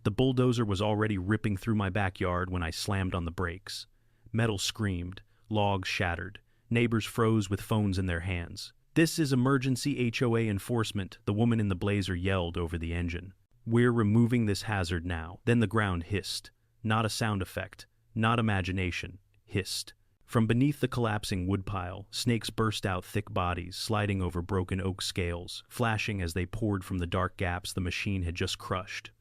The bulldozer was already ripping through my backyard when I slammed on the brakes. Metal screamed, logs shattered, neighbors froze with phones in their hands. "This is emergency HOA enforcement," the woman in the blazer yelled over the engine. "We're removing this hazard now." Then the ground hissed. Not a sound effect, not imagination, hissed. From beneath the collapsing woodpile, snakes burst out, thick bodies sliding over broken oak scales, flashing as they poured from the dark gaps the machine had just crushed.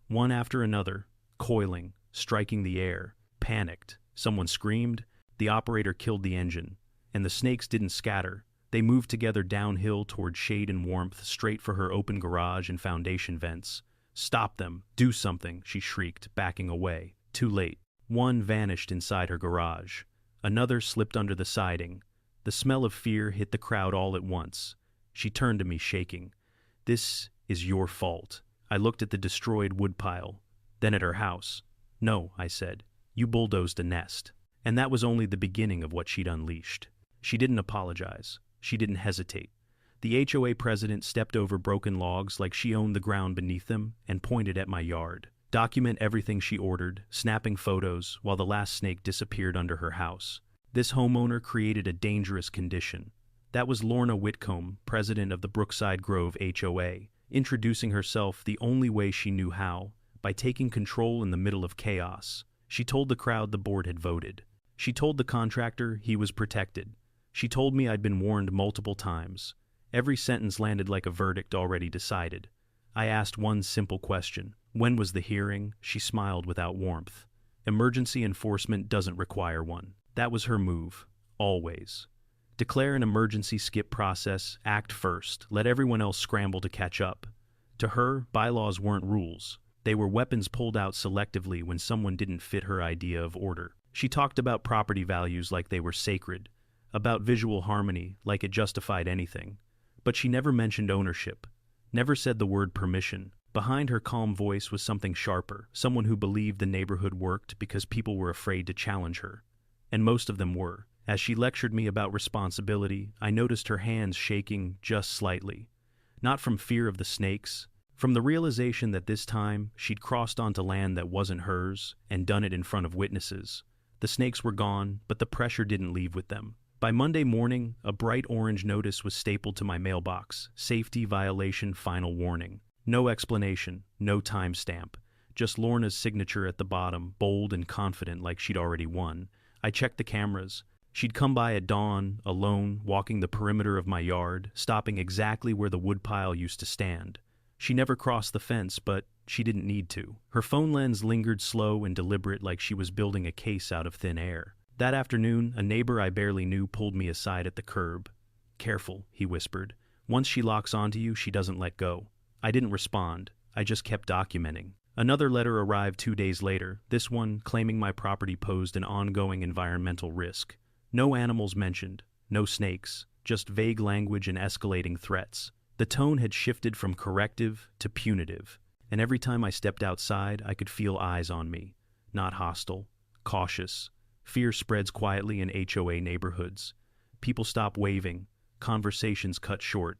One after another, coiling, striking the air, panicked. Someone screamed, the operator killed the engine, and the snakes didn't scatter. They moved together downhill toward shade and warmth, straight for her open garage and foundation vents. "Stop them! Do something!" she shrieked, backing away. Too late. One vanished inside her garage. Another slipped under the siding. The smell of fear hit the crowd all at once. She turned to me, shaking. "This is your fault." I looked at the destroyed woodpile, then at her house. "No," I said. "You bulldozed a nest." And that was only the beginning of what she'd unleashed. She didn't apologize. She didn't hesitate. The HOA president stepped over broken logs like she owned the ground beneath them and pointed at my yard. "Document everything," she ordered, snapping photos while the last snake disappeared under her house. This homeowner created a dangerous condition. That was Lorna Whitcomb, president of the Brookside Grove HOA, introducing herself the only way she knew how, by taking control in the middle of chaos. She told the crowd the board had voted. She told the contractor he was protected. She told me I'd been warned multiple times. Every sentence landed like a verdict already decided. I asked one simple question. When was the hearing? She smiled without warmth. Emergency enforcement doesn't require one. That was her move. Always. Declare an emergency skip process, act first, let everyone else scramble to catch up. To her, bylaws weren't rules. They were weapons pulled out selectively when someone didn't fit her idea of order. She talked about property values like they were sacred, about visual harmony like it justified anything. But she never mentioned ownership, never said the word permission. Behind her calm voice was something sharper, someone who believed the neighborhood worked because people were afraid to challenge her. And most of them were. As she lectured me about responsibility, I noticed her hands shaking just slightly. Not from fear of the snakes, from the realization that this time she'd crossed onto land that wasn't hers and done it in front of witnesses. The snakes were gone, but the pressure didn't leave with them. By Monday morning, a bright orange notice was stapled to my mailbox. Safety violation, final warning. No explanation, no timestamp. Just Lorna's signature at the bottom, bold and confident like she'd already won. I checked the cameras. She'd come by at dawn, alone, walking the perimeter of my yard, stopping exactly where the woodpile used to stand. She never crossed the fence, but she didn't need to. Her phone lens lingered slow and deliberate like she was building a case out of thin air. That afternoon, a neighbor I barely knew pulled me aside at the curb. "Careful," he whispered. "Once she locks onto you, she doesn't let go." I didn't respond. I just kept documenting. Another letter arrived 2 days later, this one claiming my property posed an ongoing environmental risk. No animals mentioned, no snakes, just vague language and escalating threats. The tone had shifted from corrective to punitive, and every time I stepped outside, I could feel eyes on me. Not hostile, cautious. Fear spreads quietly in HOA neighborhoods. People stop waving, conversations cut short.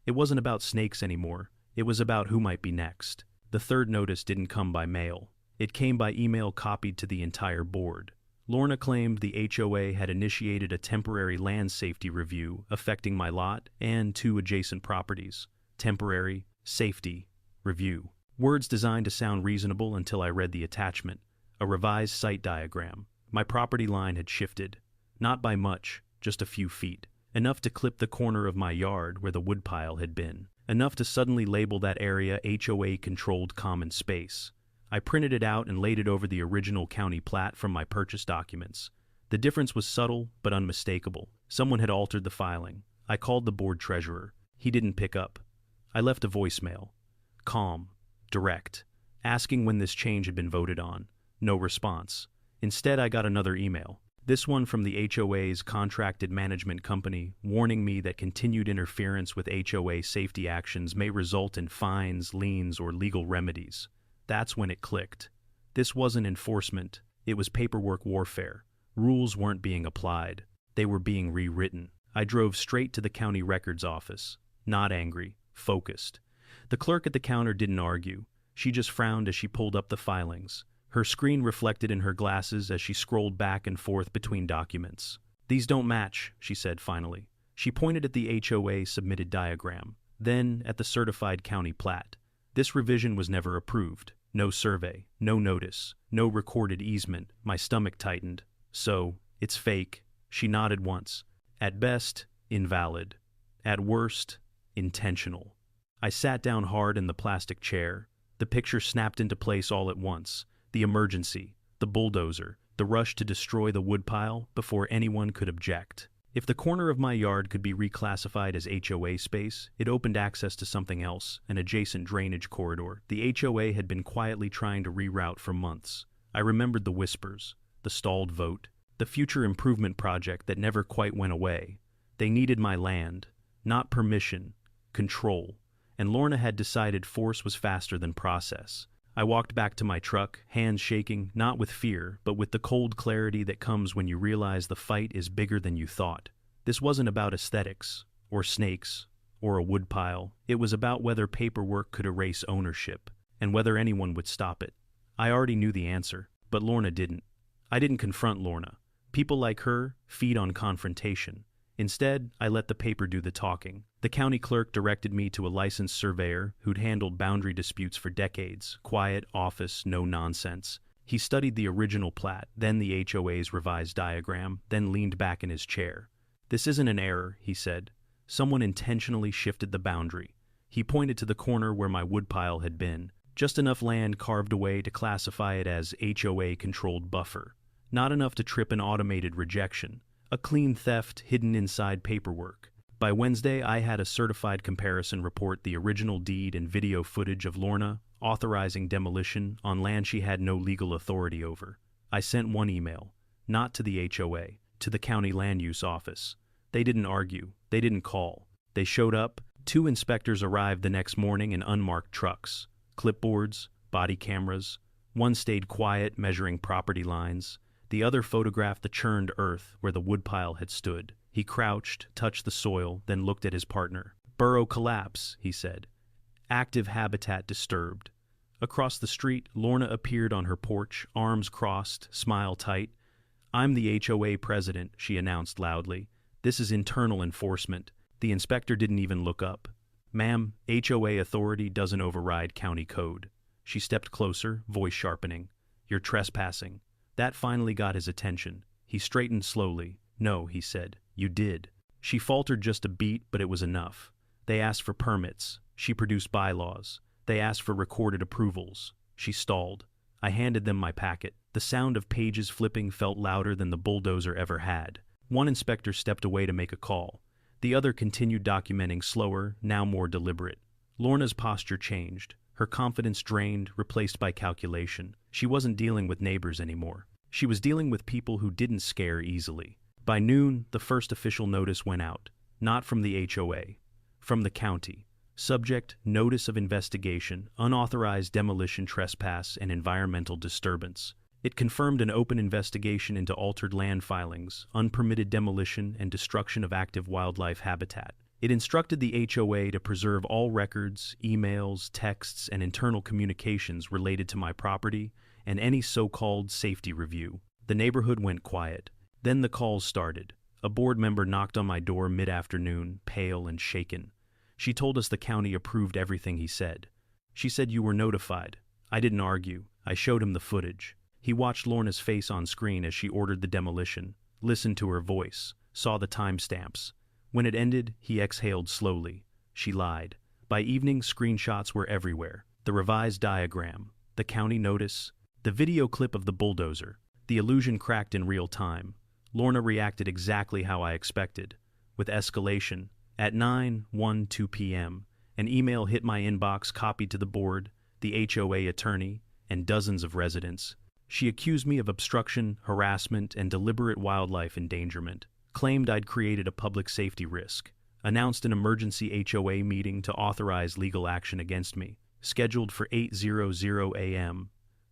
It wasn't about snakes anymore. It was about who might be next. The third notice didn't come by mail. It came by email copied to the entire board. Lorna claimed the HOA had initiated a temporary land safety review affecting my lot and 2 adjacent properties. Temporary, safety, review. Words designed to sound reasonable until I read the attachment, a revised site diagram. My property line had shifted. Not by much, just a few feet. Enough to clip the corner of my yard where the woodpile had been. Enough to suddenly label that area HOA-controlled common space. I printed it out and laid it over the original county plat from my purchase documents. The difference was subtle but unmistakable. Someone had altered the filing. I called the board treasurer. He didn't pick up. I left a voicemail. Calm, direct, asking when this change had been voted on. No response. Instead, I got another email. This one from the HOA's contracted management company, warning me that continued interference with HOA safety actions may result in fines, liens, or legal remedies. That's when it clicked. This wasn't enforcement. It was paperwork warfare. Rules weren't being applied. They were being rewritten. I drove straight to the county records office. Not angry, focused. The clerk at the counter didn't argue. She just frowned as she pulled up the filings. Her screen reflected in her glasses as she scrolled back and forth between documents. "These don't match," she said finally. She pointed at the HOA submitted diagram, then at the certified county plat. This revision was never approved. No survey, no notice, no recorded easement. My stomach tightened. "So, it's fake." She nodded once. "At best, invalid. At worst, intentional." I sat down hard in the plastic chair. The picture snapped into place all at once. The emergency, the bulldozer, the rush to destroy the woodpile before anyone could object. If the corner of my yard could be reclassified as HOA space, it opened access to something else, an adjacent drainage corridor the HOA had been quietly trying to reroute for months. I remembered the whispers, the stalled vote, the future improvement project that never quite went away. They needed my land, not permission, control, and Lorna had decided force was faster than process. I walked back to my truck, hands shaking, not with fear, but with the cold clarity that comes when you realize the fight is bigger than you thought. This wasn't about aesthetics, or snakes, or a woodpile. It was about whether paperwork could erase ownership, and whether anyone would stop it. I already knew the answer, but Lorna didn't. I didn't confront Lorna. People like her feed on confrontation. Instead, I let the paper do the talking. The county clerk directed me to a licensed surveyor who'd handled boundary disputes for decades. Quiet, office, no nonsense. He studied the original plat, then the HOA's revised diagram, then leaned back in his chair. "This isn't an error," he said. "Someone intentionally shifted the boundary." He pointed to the corner where my woodpile had been. Just enough land carved away to classify it as HOA-controlled buffer. Not enough to trip an automated rejection. A clean theft hidden inside paperwork. By Wednesday, I had a certified comparison report, the original deed and video footage of Lorna authorizing demolition on land she had no legal authority over. I sent one email, not to the HOA, to the county land use office. They didn't argue. They didn't call. They showed up. 2 inspectors arrived the next morning in unmarked trucks. Clipboards, body cameras. One stayed quiet, measuring property lines. The other photographed the churned earth where the woodpile had stood. He crouched, touched the soil, then looked at his partner. "Burrow collapse," he said. "Active habitat disturbed." Across the street, Lorna appeared on her porch, arms crossed, smile tight. "I'm the HOA president," she announced loudly. "This is internal enforcement." The inspector didn't even look up. "Ma'am, HOA authority doesn't override county code." She stepped closer, voice sharpening. "You're trespassing." That finally got his attention. He straightened slowly. "No," he said. "You did." She faltered just a beat, but it was enough. "They asked for permits." She produced bylaws. "They asked for recorded approvals." She stalled. I handed them my packet. The sound of pages flipping felt louder than the bulldozer ever had. One inspector stepped away to make a call. The other continued documenting, slower, now more deliberate. Lorna's posture changed. Her confidence drained, replaced by calculation. She wasn't dealing with neighbors anymore. She was dealing with people who didn't scare easily. By noon, the first official notice went out. Not from the HOA. From the county. Subject, notice of investigation, unauthorized demolition, trespass, and environmental disturbance. It confirmed an open investigation into altered land filings, unpermitted demolition, and destruction of active wildlife habitat. It instructed the HOA to preserve all records, emails, texts, and internal communications related to my property and any so-called safety review. The neighborhood went quiet. Then the calls started. A board member knocked on my door mid-afternoon, pale and shaken. She told us the county approved everything he said. She said you were notified. I didn't argue. I showed him the footage. He watched Lorna's face on screen as she ordered the demolition, listened to her voice, saw the timestamps. When it ended, he exhaled slowly. She lied. By evening, screenshots were everywhere. The revised diagram, the county notice, the video clip of the bulldozer. The illusion cracked in real time. Lorna reacted exactly how I expected, with escalation. At 9:12 p.m., an email hit my inbox copied to the board, the HOA attorney, and dozens of residents. She accused me of obstruction, harassment, and deliberate wildlife endangerment. Claimed I'd created a public safety risk, announced an emergency HOA meeting to authorize legal action against me, scheduled for 8:00 a.m.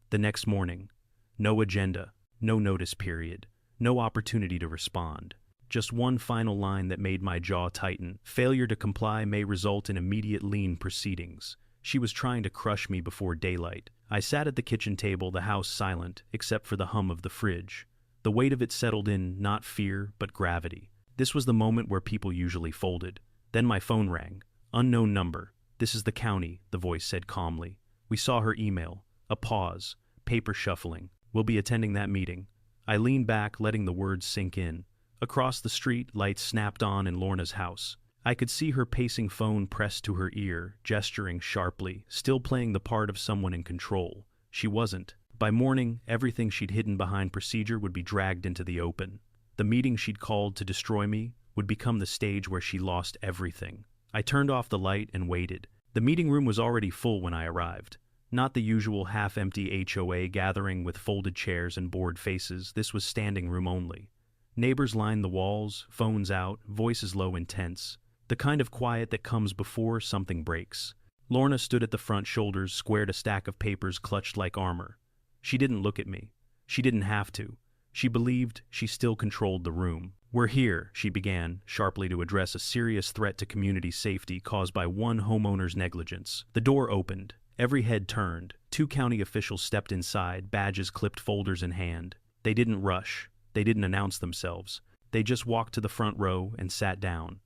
The next morning. No agenda, no notice period, no opportunity to respond. Just one final line that made my jaw tighten. Failure to comply may result in immediate lien proceedings. She was trying to crush me before daylight. I sat at the kitchen table, the house silent, except for the hum of the fridge. The weight of it settled in, not fear, but gravity. This was the moment where people usually folded. Then my phone rang. Unknown number. "This is the county," the voice said calmly. "We saw her email." A pause. Paper shuffling. "We'll be attending that meeting." I leaned back, letting the words sink in. Across the street, lights snapped on in Lorna's house. I could see her pacing, phone pressed to her ear, gesturing sharply, still playing the part of someone in control. She wasn't. By morning, everything she'd hidden behind procedure would be dragged into the open. The meeting she'd called to destroy me would become the stage where she lost everything. I turned off the light and waited. The meeting room was already full when I arrived. Not the usual half-empty HOA gathering with folded chairs and bored faces. This was standing room only. Neighbors lined the walls, phones out, voices low and tense. The kind of quiet that comes before something breaks. Lorna stood at the front, shoulders squared, a stack of papers clutched like armor. She didn't look at me. She didn't have to. She believed she still controlled the room. "We're here," she began, sharply, to address a serious threat to community safety caused by one homeowner's negligence. The door opened. Every head turned. 2 county officials stepped inside, badges clipped, folders in hand. They didn't rush. They didn't announce themselves. They just walked to the front row and sat down.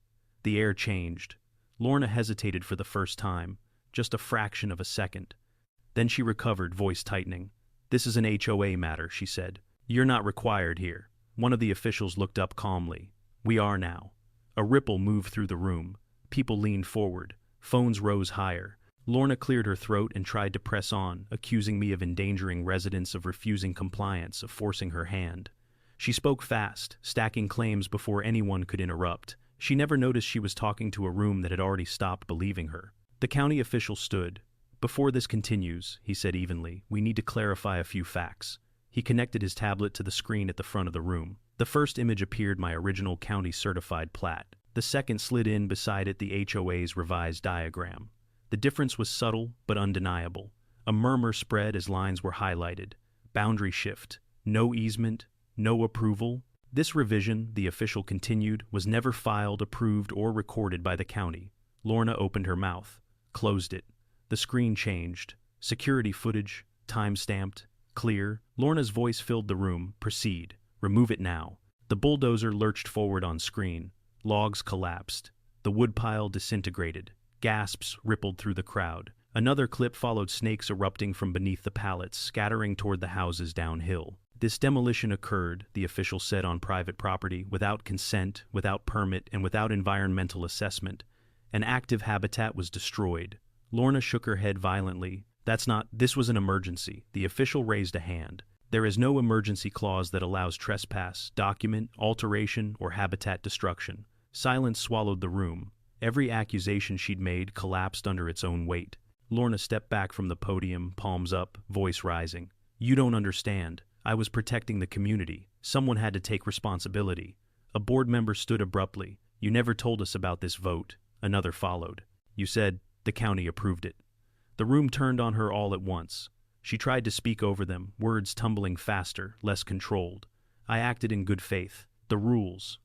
The air changed. Lorna hesitated for the first time, just a fraction of a second. Then she recovered, voice tightening. "This is an HOA matter," she said. "You're not required here." One of the officials looked up calmly. "We are now." A ripple moved through the room. People leaned forward. Phones rose higher. Lorna cleared her throat and tried to press on, accusing me of endangering residents, of refusing compliance, of forcing her hand. She spoke fast, stacking claims before anyone could interrupt. She never noticed she was talking to a room that had already stopped believing her. The county official stood. "Before this continues," he said evenly, "we need to clarify a few facts." He connected his tablet to the screen at the front of the room. The first image appeared, my original county-certified plat. The second slid in beside it, the HOA's revised diagram. The difference was subtle but undeniable. A murmur spread as lines were highlighted. Boundary shift. No easement. No approval. This revision, the official continued, was never filed, approved, or recorded by the county. Lorna opened her mouth, closed it. The screen changed. Security footage, time-stamped, clear. Lorna's voice filled the room. "Proceed. Remove it now." The bulldozer lurched forward on screen. Logs collapsed. The woodpile disintegrated. Gasps rippled through the crowd. Another clip followed, snakes erupting from beneath the pallets, scattering toward the houses downhill. "This demolition occurred," the official said, "on private property, without consent, without permit, and without environmental assessment. An active habitat was destroyed." Lorna shook her head violently. This was an emergency." The official raised a hand. "There is no emergency clause that allows trespass, document, alteration, or habitat destruction." Silence swallowed the room. Every accusation she'd made collapsed under its own weight. Lorna stepped back from the podium, palms up, voice rising. "You don't understand. I was protecting the community. Someone had to take responsibility." A board member stood abruptly. "You never told us about this vote." Another followed. "You said the county approved it." The room turned on her all at once. She tried to speak over them, words tumbling faster, less controlled. "I acted in good faith. The rules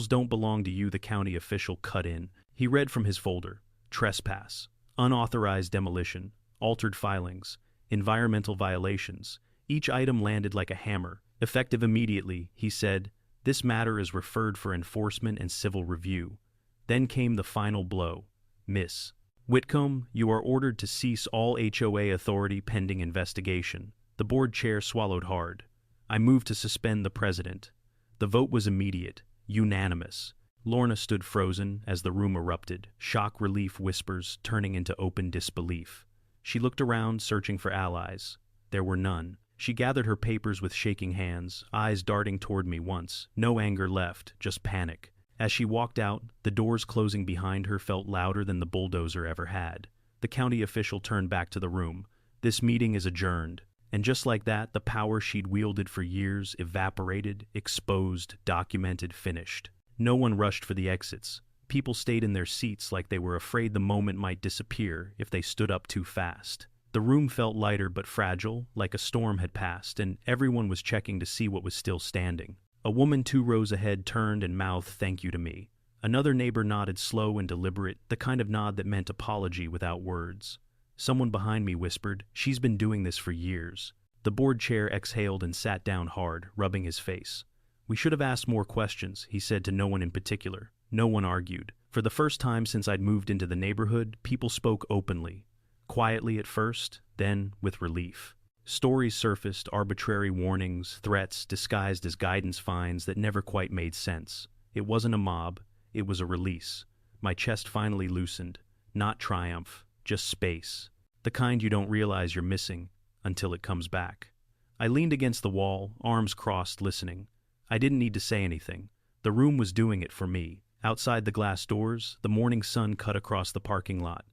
don't belong to you," the county official cut in. He read from his folder. "Trespass, unauthorized demolition, altered filings, environmental violations." Each item landed like a hammer. "Effective immediately," he said. "This matter is referred for enforcement and civil review." Then came the final blow. "Miss Whitcomb, you are ordered to cease all HOA authority pending investigation." The board chair swallowed hard. "I move to suspend the president." The vote was immediate, unanimous. Lorna stood frozen as the room erupted, shock relief whispers turning into open disbelief. She looked around, searching for allies. There were none. She gathered her papers with shaking hands, eyes darting toward me once. No anger left, just panic. As she walked out, the doors closing behind her felt louder than the bulldozer ever had. The county official turned back to the room. "This meeting is adjourned." And just like that, the power she'd wielded for years evaporated, exposed, documented, finished. No one rushed for the exits. People stayed in their seats like they were afraid the moment might disappear if they stood up too fast. The room felt lighter but fragile, like a storm had passed, and everyone was checking to see what was still standing. A woman 2 rows ahead turned and mouthed thank you to me. Another neighbor nodded, slow and deliberate, the kind of nod that meant apology without words. Someone behind me whispered, "She's been doing this for years." The board chair exhaled and sat down hard, rubbing his face. "We should have asked more questions," he said to no one in particular. No one argued. For the first time since I'd moved into the neighborhood, people spoke openly. Quietly at first, then with relief. Stories surfaced, arbitrary warnings, threats disguised as guidance fines that never quite made sense. It wasn't a mob, it was a release. My chest finally loosened. Not triumph, just space. The kind you don't realize you're missing until it comes back. I leaned against the wall, arms crossed, listening. I didn't need to say anything. The room was doing it for me. Outside the glass doors, the morning sun cut across the parking lot.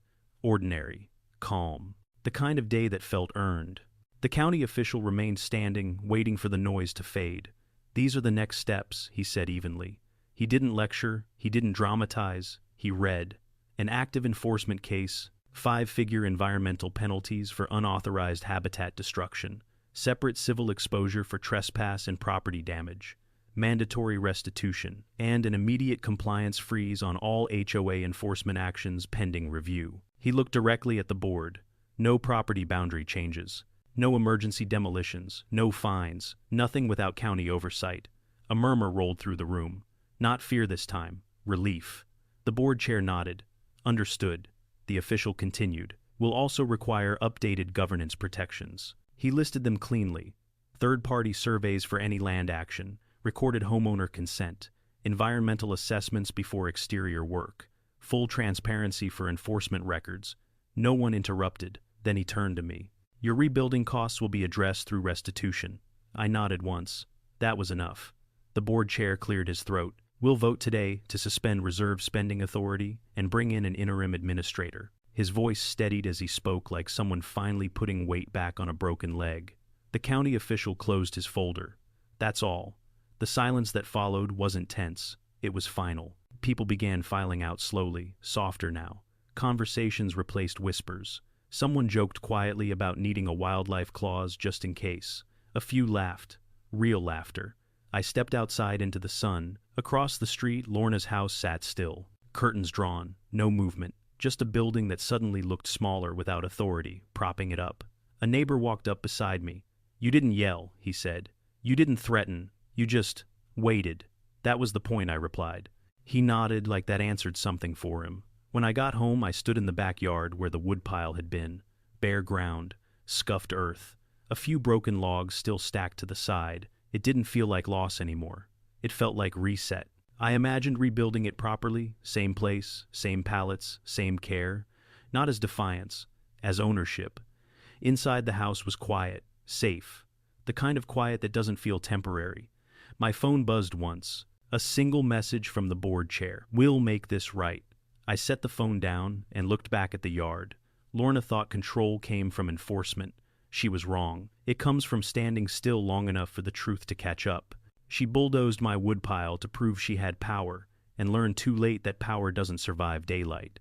Ordinary, calm, the kind of day that felt earned. The county official remained standing, waiting for the noise to fade. "These are the next steps," he said evenly. He didn't lecture, he didn't dramatize, he read. An active enforcement case, 5-figure environmental penalties for unauthorized habitat destruction, separate civil exposure for trespass and property damage, mandatory restitution, and an immediate compliance freeze on all HOA enforcement actions pending review. He looked directly at the board. No property boundary changes. No emergency demolitions. No fines. Nothing without county oversight. A murmur rolled through the room. Not fear this time. Relief. The board chair nodded. "Understood." The official continued. "Will also require updated governance protections." He listed them cleanly. Third-party surveys for any land action, recorded homeowner consent, environmental assessments before exterior work, full transparency for enforcement records. No one interrupted. Then he turned to me. "Your rebuilding costs will be addressed through restitution." I nodded once. That was enough. The board chair cleared his throat. "We'll vote today to suspend reserve spending authority and bring in an interim administrator." His voice steadied as he spoke, like someone finally putting weight back on a broken leg. The county official closed his folder. That's all. The silence that followed wasn't tense. It was final. People began filing out slowly, softer now. Conversations replaced whispers. Someone joked quietly about needing a wildlife clause just in case. A few laughed. Real laughter. I stepped outside into the sun. Across the street, Lorna's house sat still. Curtains drawn. No movement. Just a building that suddenly looked smaller without authority, propping it up. A neighbor walked up beside me. "You didn't yell," he said. "You didn't threaten. You just waited." "That was the point," I replied. He nodded like that answered something for him. When I got home, I stood in the backyard where the woodpile had been. Bare ground, scuffed earth, a few broken logs still stacked to the side. It didn't feel like loss anymore. It felt like reset. I imagined rebuilding it properly, same place, same pallets, same care. Not as defiance, as ownership. Inside the house was quiet, safe. The kind of quiet that doesn't feel temporary. My phone buzzed once. A single message from the board chair. "We'll make this right." I set the phone down and looked back at the yard. Lorna thought control came from enforcement. She was wrong. It comes from standing still long enough for the truth to catch up. She bulldozed my woodpile to prove she had power, and learned too late that power doesn't survive daylight.